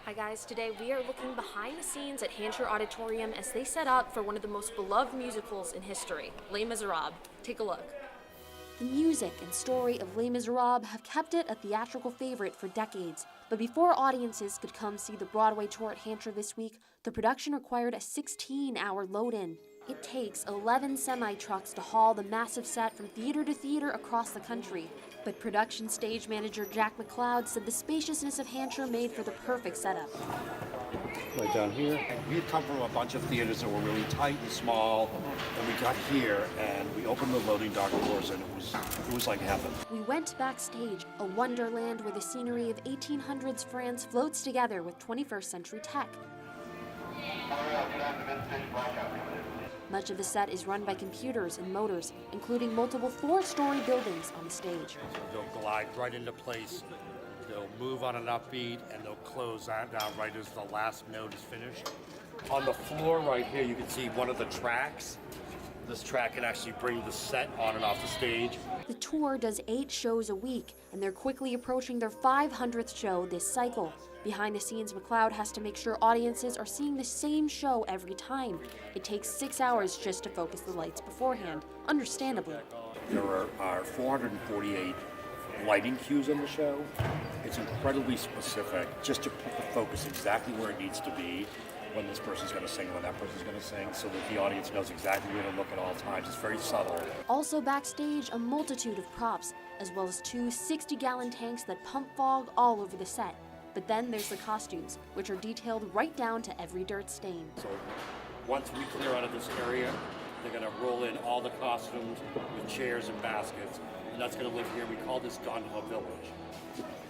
Hi guys, today we are looking behind the scenes at Hampshire Auditorium as they set up for one of the most beloved musicals in history, Les Misérables. Take a look. The music and story of Les Misérables have kept it a theatrical favorite for decades. But before audiences could come see the Broadway tour at Hampshire this week, the production required a 16-hour load-in. It takes 11 semi-trucks to haul the massive set from theater to theater across the country. But production stage manager Jack McLeod said the spaciousness of Hampshire made for the perfect setup. Right down here. We had come from a bunch of theaters that were really tight and small, and we got here and we opened the loading dock doors and it was like heaven. We went backstage, a wonderland where the scenery of 1800s France floats together with 21st century tech. Much of the set is run by computers and motors, including multiple four-story buildings on the stage. They'll glide right into place. They'll move on an upbeat and they'll close that down right as the last note is finished. On the floor right here, you can see one of the tracks. This track can actually bring the set on and off the stage. The tour does 8 shows a week, and they're quickly approaching their 500th show this cycle. Behind the scenes, McLeod has to make sure audiences are seeing the same show every time. It takes 6 hours just to focus the lights beforehand, understandably. There are 448 lighting cues in the show. It's incredibly specific, just to put the focus exactly where it needs to be when this person's going to sing, when that person's going to sing, so that the audience knows exactly where to look at all times. It's very subtle. Also backstage, a multitude of props, as well as 2 60-gallon tanks that pump fog all over the set. But then there's the costumes, which are detailed right down to every dirt stain. So once we clear out of this area, they're going to roll in all the costumes with chairs and baskets, and that's going to live here. We call this Gondola Village.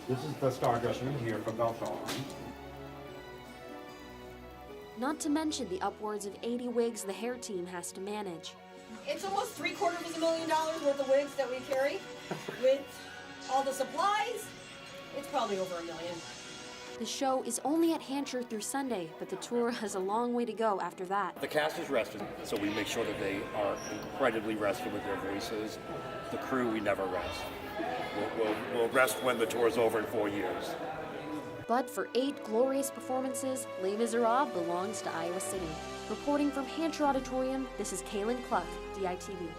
This is the Stardust room here from Belfast. Not to mention the upwards of 80 wigs the hair team has to manage. It's almost $750,000 worth of wigs that we carry. With all the supplies, it's probably over $1 million. The show is only at Hampshire through Sunday, but the tour has a long way to go after that. The cast is rested, so we make sure that they are incredibly rested with their voices. The crew, we never rest. We'll rest when the tour is over in 4 years. But for 8 glorious performances, Les Misérables belongs to Iowa City. Reporting from Hampshire Auditorium, this is Kaylin Cluck, DITV.